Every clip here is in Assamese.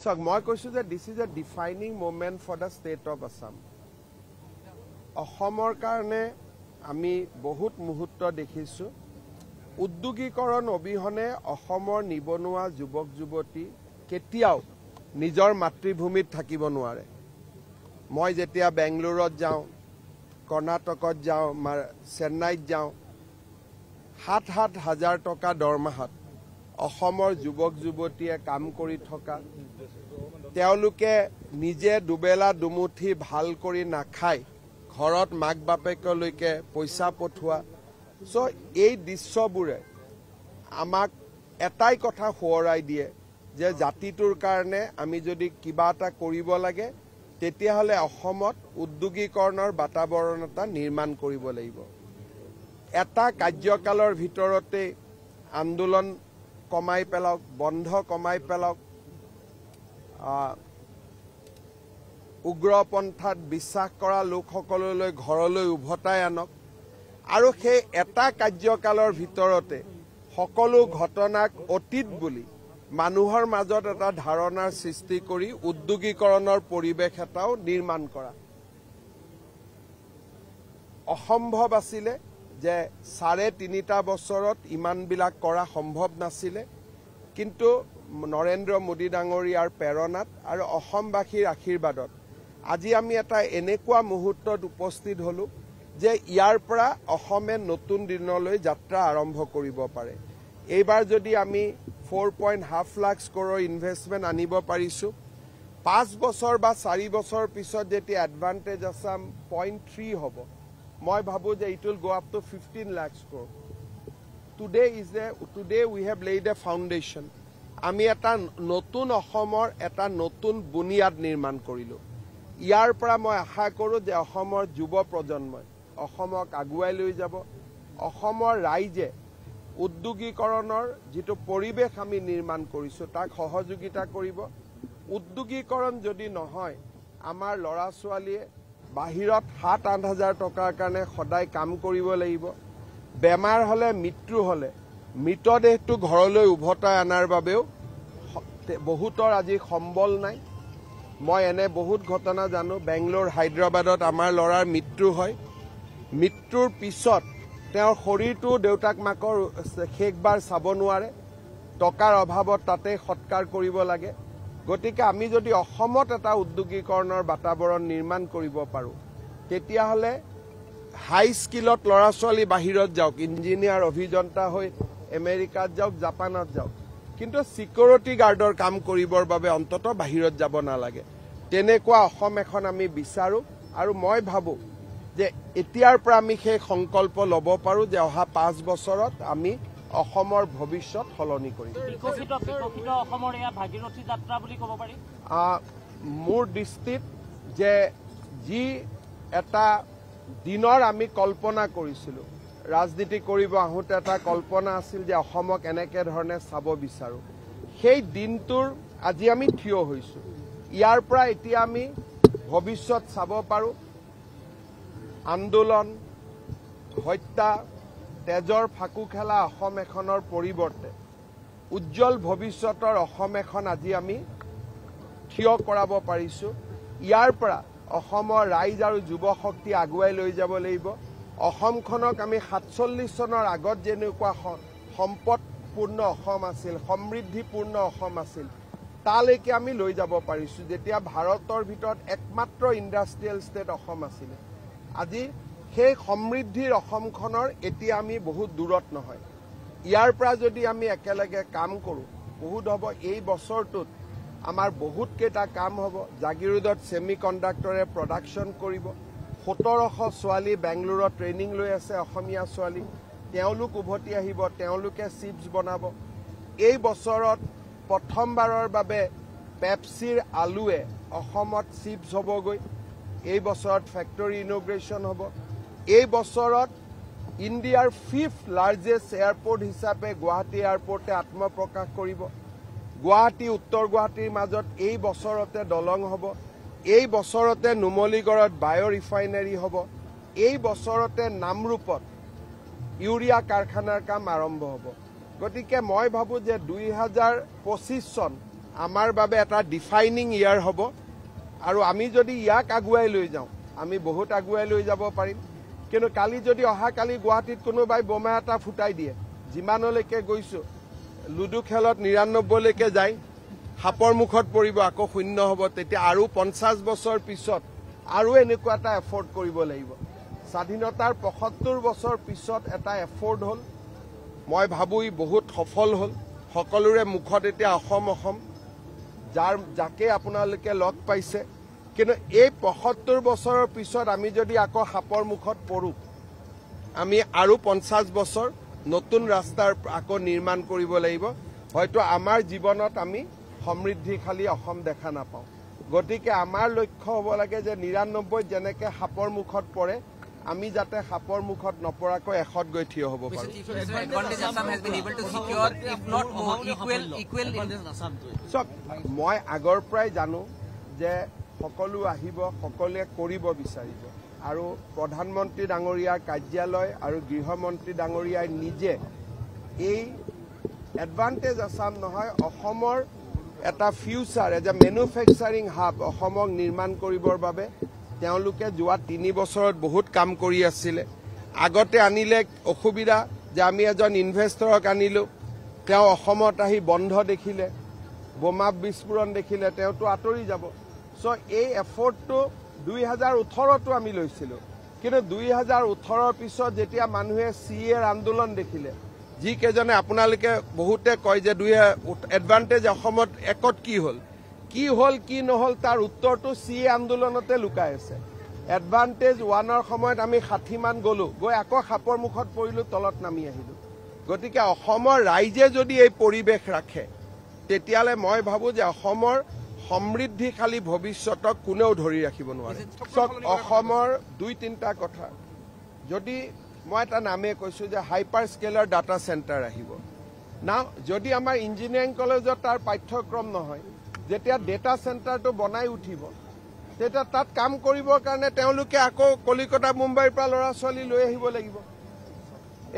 So, মই কৈছো যে this is a defining moment for the state of Assam. অসমৰ কাৰণে আমি বহুত মুহূৰ্ত দেখিছো উদ্যোগীকৰণ অবিহনে অসমৰ নিবনুৱা যুৱক যুৱতী কেতিয়াও নিজৰ মাতৃভূমিত থাকিব নোৱাৰে মই যেতিয়া বেংগলুৰুত যাওঁ কৰ্ণাটকত যাওঁ চেন্নাইত যাওঁ ৭,০০০ টকা দৰমহাত অসমৰ যুৱক যুৱতীয়ে কাম কৰি থকা তেওঁলোকে নিজে দুবেলা দুমুঠি ভাল কৰি নাখায় ঘৰত মাক বাপেকলৈকে পইচা পঠোৱা সো এই দৃশ্যবোৰে আমাক এটাই কথা সোঁৱৰাই দিয়ে যে জাতিটোৰ কাৰণে আমি যদি কিবা এটা কৰিব লাগে তেতিয়াহলে অসমত উদ্যোগীকৰণৰ বাতাবৰণ এটা নিৰ্মাণ কৰিব লাগিব এটা কাৰ্যকালৰ ভিতৰতে আন্দোলন কমাই পেলাওক বন্ধ কমাই পেলাওক উগ্ৰপন্থাত বিশ্বাস কৰা লোকসকললৈ ঘৰলৈ উভতাই আনক আৰু সেই এটা কাৰ্যকালৰ ভিতৰতে সকলো ঘটনাক অতীত বুলি মানুহৰ মাজত এটা ধাৰণাৰ সৃষ্টি কৰি উদ্যোগীকৰণৰ পৰিৱেশ এটাও নিৰ্মাণ কৰা অসম্ভৱ আছিলে যে ৩.৫ বছৰত ইমানবিলাক কৰা সম্ভৱ নাছিলে কিন্তু নৰেন্দ্ৰ মোদী ডাঙৰীয়াৰ প্ৰেৰণাত আৰু অসমবাসীৰ আশীৰ্বাদত আজি আমি এটা এনেকুৱা মুহূৰ্তত উপস্থিত হলো যে ইয়াৰ পৰা অসমে নতুন দিনলৈ যাত্ৰা আৰম্ভ কৰিব পাৰে এইবাৰ যদি আমি 4.5 লাখ crore ইনভেষ্টমেন্ট আনিব পাৰিছো 5 বছৰ বা 4 বছৰ পিছত যেতিয়া এডভান্টেজ আসাম 0.3 হ'ব মই ভাবো যে it will go up to 15 lakh crore today we have laid a foundation আমি এটা নতুন অসমৰ এটা নতুন বুনিয়াদ নিৰ্মাণ কৰিলো ইয়াৰ পৰা মই আশা কৰো যে অসমৰ যুৱ প্ৰজন্মই অসমক আগুৱাই লৈ যাব অসমৰ ৰাইজে উদ্যোগীকৰণৰ যেটো পৰিৱেশ আমি নিৰ্মাণ কৰিছো তাক সহযোগিতা কৰিব উদ্যোগীকৰণ যদি নহয় আমাৰ লৰা ছোৱালীয়ে বাহিৰত ৭-৮ টকাৰ কাৰণে সদায় কাম কৰিব লাগিব বেমাৰ হলে মৃত্যু হলে মৃতদেহটো ঘৰলৈ উভতাই আনাৰ বাবেও বহুতৰ আজি সম্বল নাই মই এনে বহুত ঘটনা জানো বেংগলোৰ হায়দৰাবাদত আমাৰ লৰাৰ মৃত্যু হয় মৃত্যুৰ পিছত তেওঁৰ শৰীৰটো দেউতাক মাকৰ শেষবাৰ চাব নোৱাৰে টকাৰ অভাৱত তাতে সৎকাৰ কৰিব লাগে গতিকে আমি যদি অসমত এটা উদ্যোগীকৰণৰ বাতাবৰণ নিৰ্মাণ কৰিব পাৰো তেতিয়াহলে হাই স্কিলত লৰা ছোৱালী বাহিৰত যাওক ইঞ্জিনিয়াৰ অভিযন্তা হৈ আমেৰিকাত যাওক জাপানত যাওক কিন্তু সিকিউৰিটি গাৰ্ডৰ কাম কৰিবৰ বাবে অন্তত বাহিৰত যাব নালাগে তেনেকুৱা অসম এখন আমি বিচাৰো আৰু মই ভাবো যে এতিয়াৰ পৰা আমি সেই সংকল্প লব পাৰো যে অহা 5 বছৰত আমি অসমৰ ভৱিষ্যত সলনি কৰিম বিকশিত অসমৰ এয়া ভাগীৰথী যাত্ৰা বুলি ক'ব পাৰি মোৰ দৃষ্টিত যে যি এটা দিনৰ আমি কল্পনা কৰিছিলো ৰাজনীতি কৰিব আহোতে এটা কল্পনা আছিল যে অসমক এনেকে ধৰণে চাব বিচাৰো সেই দিনটোৰ আজি আমি থিয় হৈছো ইয়াৰ পৰা এতিয়া আমি ভৱিষ্যত চাব পাৰো আন্দোলন হত্যা তেজৰ ফাকু খেলা অসম এখনৰ পৰিৱৰ্তে উজ্জ্বল ভৱিষ্যতৰ অসম এখন আজি আমি থিয় কৰাব পাৰিছো ইয়াৰ পৰা অসমৰ ৰাইজ আৰু যুৱ শক্তি আগুৱাই লৈ যাব লাগিব অসমখনক আমি ৪৭ চনৰ আগত যেনেকুৱা সম্পদপূৰ্ণ অসম আছিল সমৃদ্ধিপূৰ্ণ অসম আছিল তালৈকে আমি লৈ যাব পাৰিছো যেতিয়া ভাৰতৰ ভিতৰত একমাত্ৰ ইণ্ডাষ্ট্ৰিয়েল ষ্টেট অসম আছিল আজি সেই সমৃদ্ধিৰ অসমখনৰ এতিয়া আমি বহুত দূৰত নহয় ইয়াৰ পৰা যদি আমি একেলগে কাম কৰো বহুত হ'ব এই বছৰটোত আমাৰ বহুত কেইটা কাম হ'ব জাগিৰোডত সেমিকন্ডাক্টৰে প্ৰডাকশন কৰিব ১৭০০ ছোৱালী বেংগলুৰুত ট্ৰেনিং লৈ আছে অসমীয়া ছোৱালী তেওঁলোক উভতি আহিব তেওঁলোকে চিপছ বনাব এই বছৰত প্ৰথমবাৰৰ বাবে পেপচিৰ আলুৱে অসমত চিপছ হ'বগৈ এই বছৰত ফেক্টৰী ইনোগ্ৰেশ্যন হ'ব এই বছৰত ইণ্ডিয়াৰ 5th লাৰ্জেষ্ট এয়াৰপোৰ্ট হিচাপে গুৱাহাটী এয়াৰপোৰ্টে আত্মপ্ৰকাশ কৰিব গুৱাহাটী উত্তৰ গুৱাহাটীৰ মাজত এই বছৰতে দলং হ'ব এই বছৰতে নুমলীগড়ত বায়' ৰিফাইনাৰী হ'ব এই বছৰতে নামৰূপত ইউৰিয়া কাৰখানাৰ কাম আৰম্ভ হ'ব গতিকে মই ভাবো যে 2025 চন আমাৰ বাবে এটা ডিফাইনিং ইয়াৰ হ'ব আৰু আমি যদি ইয়াক আগুৱাই লৈ যাওঁ আমি বহুত আগুৱাই লৈ যাব পাৰিম কিন্তু কালি যদি অহাকালি গুৱাহাটীত কোনোবাই বোমা এটা ফুটাই দিয়ে যিমানলৈকে গৈছোঁ লুডু খেলত ৯৯লৈকে যায় সাপৰ মুখত পৰিব আকৌ শূন্য হ'ব তেতিয়া আৰু ৫০ বছৰ পিছত আৰু এনেকুৱা এটা এফৰ্ট কৰিব লাগিব স্বাধীনতাৰ ৭৫ বছৰ পিছত এটা এফৰ্ট হ'ল মই ভাবোঁ ই বহুত সফল হ'ল সকলোৰে মুখত এতিয়া অসম অসম যাকে আপোনালোকে লগ পাইছে কিন্তু এই ৭৫ বছৰৰ পিছত আমি যদি আকৌ সাপৰ মুখত পৰোঁ আমি আৰু ৫০ বছৰ নতুন ৰাস্তাৰ আকৌ নিৰ্মাণ কৰিব লাগিব হয়তো আমাৰ জীৱনত আমি সমৃদ্ধিশালী অসম দেখা নাপাওঁ গতিকে আমাৰ লক্ষ্য হ'ব লাগে যে ৯৯ যেনেকৈ সাপৰ মুখত পৰে আমি যাতে সাপৰ মুখত নপৰাকৈ এশত গৈ থিয় হ'ব পাৰোঁ চব মই আগৰ পৰাই জানো যে সকলো আহিব সকলোৱে কৰিব বিচাৰিব আৰু প্ৰধানমন্ত্ৰী ডাঙৰীয়াৰ কাৰ্যালয় আৰু গৃহমন্ত্ৰী ডাঙৰীয়াই নিজে এই এডভান্টেজ আছাম নহয় অসমৰ এটা future as a manufacturing hub অসমক নিৰ্মাণ কৰিবৰ বাবে তেওঁলোকে যোৱা ৩ বছৰত বহুত কাম কৰি আছিলে আগতে আনিলে অসুবিধা যে আমি এজন ইনভেষ্টৰক আনিলোঁ তেওঁ অসমত আহি বন্ধ দেখিলে বোমা বিস্ফোৰণ দেখিলে তেওঁতো আঁতৰি যাব চ' এই এফৰ্টটো ২০১৮তো আমি লৈছিলোঁ কিন্তু ২০১৮ৰ পিছত যেতিয়া মানুহে CAৰ আন্দোলন দেখিলে যিকেইজনে আপোনালোকে বহুতে কয় যে এডভান্টেজ অসমত একত কি হ'ল কি নহ'ল তাৰ উত্তৰটো CA আন্দোলনতে লুকাই আছে এডভান্টেজ 1ৰ সময়ত আমি ৬০ মান গ'লোঁ গৈ আকৌ সাপৰ মুখত পৰিলোঁ তলত নামি আহিলোঁ গতিকে অসমৰ ৰাইজে যদি এই পৰিৱেশ ৰাখে তেতিয়াহ'লে মই ভাবোঁ যে অসমৰ সমৃদ্ধিশালী ভৱিষ্যতক কোনেও ধৰি ৰাখিব নোৱাৰে অসমৰ ২-৩টা কথা যদি মই এটা নামেই কৈছোঁ যে হাইপাৰ স্কেলাৰ ডাটা চেণ্টাৰ আহিব না যদি আমাৰ ইঞ্জিনিয়াৰিং কলেজত তাৰ পাঠ্যক্ৰম নহয় যেতিয়া ডেটা চেণ্টাৰটো বনাই উঠিব তেতিয়া তাত কাম কৰিবৰ কাৰণে তেওঁলোকে আকৌ কলিকতা মুম্বাইৰ পৰা ল'ৰা ছোৱালী লৈ আহিব লাগিব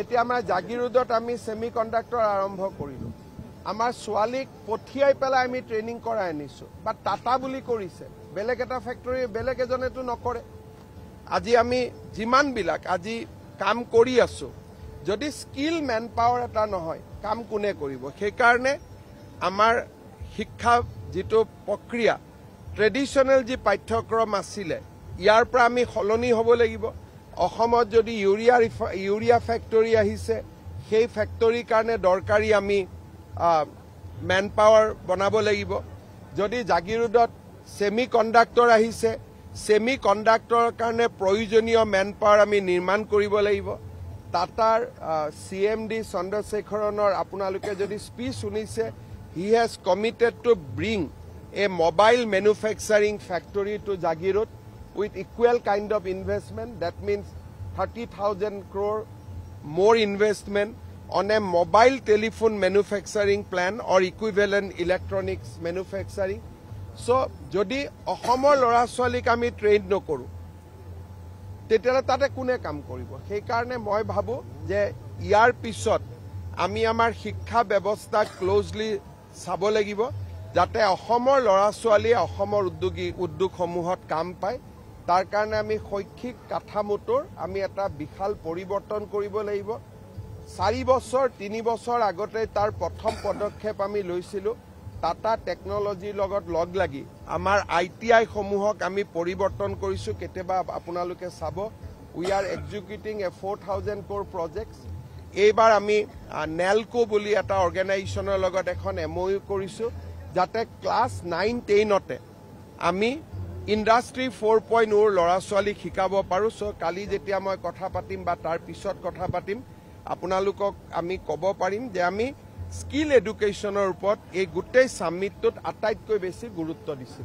এতিয়া আমাৰ জাগিৰোডত আমি ছেমি কণ্ডাক্টৰ আৰম্ভ কৰিলোঁ আমাৰ ছোৱালীক পঠিয়াই পেলাই আমি ট্ৰেইনিং কৰাই আনিছোঁ বা টাটা বুলি কৰিছে বেলেগ এটা ফেক্টৰী বেলেগ এজনেতো নকৰে আজি আমি যিমানবিলাক আজি কাম কৰি আছোঁ যদি স্কিল মেন পাৱাৰ এটা নহয় কাম কোনে কৰিব সেইকাৰণে আমাৰ শিক্ষা যিটো প্ৰক্ৰিয়া ট্ৰেডিশ্যনেল যি পাঠ্যক্ৰম আছিলে ইয়াৰ পৰা আমি সলনি হ'ব লাগিব অসমত যদি ইউৰিয়া ফেক্টৰী আহিছে সেই ফেক্টৰীৰ কাৰণে দৰকাৰী আমি মেন পাৱাৰ বনাব লাগিব যদি জাগিৰোডত ছেমি কণ্ডাক্টৰ আহিছে ছেমি কণ্ডাক্টৰৰ কাৰণে প্ৰয়োজনীয় মেন পাৱাৰ আমি নিৰ্মাণ কৰিব লাগিব টাটাৰ CMD চন্দ্ৰশেখৰণৰ আপোনালোকে যদি স্পীচ শুনিছে he has committed to bring a mobile manufacturing factory to Jagiroad with equal kind of investment that means 30,000 crore more investment on a mobile telephone manufacturing plan or equivalent electronics manufacturing. So, যদি অসমৰ ল'ৰা ছোৱালীক আমি ট্ৰেইন নকৰোঁ তেতিয়াহ'লে তাতে কোনে কাম কৰিব সেইকাৰণে মই ভাবোঁ যে ইয়াৰ পিছত আমি আমাৰ শিক্ষা ব্যৱস্থা ক্ল'জলি চাব লাগিব যাতে অসমৰ ল'ৰা ছোৱালীয়ে অসমৰ উদ্যোগসমূহত কাম পায় তাৰ কাৰণে আমি শৈক্ষিক কাঠামোটোৰ আমি এটা বিশাল পৰিৱৰ্তন কৰিব লাগিব 4 বছৰ 3 বছৰ আগতে তাৰ প্ৰথম পদক্ষেপ আমি লৈছিলোঁ টাটা টেকনলজিৰ লগত লগ লাগি আমাৰ ITI সমূহক আমি পৰিৱৰ্তন কৰিছোঁ কেতিয়াবা আপোনালোকে চাব we are executing A 4,000 crore projects এইবাৰ আমি নেলকো বুলি এটা অৰ্গেনাইজেশ্যনৰ লগত এখন MOU কৰিছোঁ যাতে ক্লাছ 9-10তে আমি ইণ্ডাষ্ট্ৰী 4.0 ল'ৰা ছোৱালীক শিকাব পাৰোঁ চ' কালি যেতিয়া মই কথা পাতিম বা তাৰ পিছত কথা পাতিম আপোনালোকক আমি ক'ব পাৰিম যে আমি স্কিল এডুকেশ্যনৰ ওপৰত এই গোটেই সামিটটোত আটাইতকৈ বেছি গুৰুত্ব দিছোঁ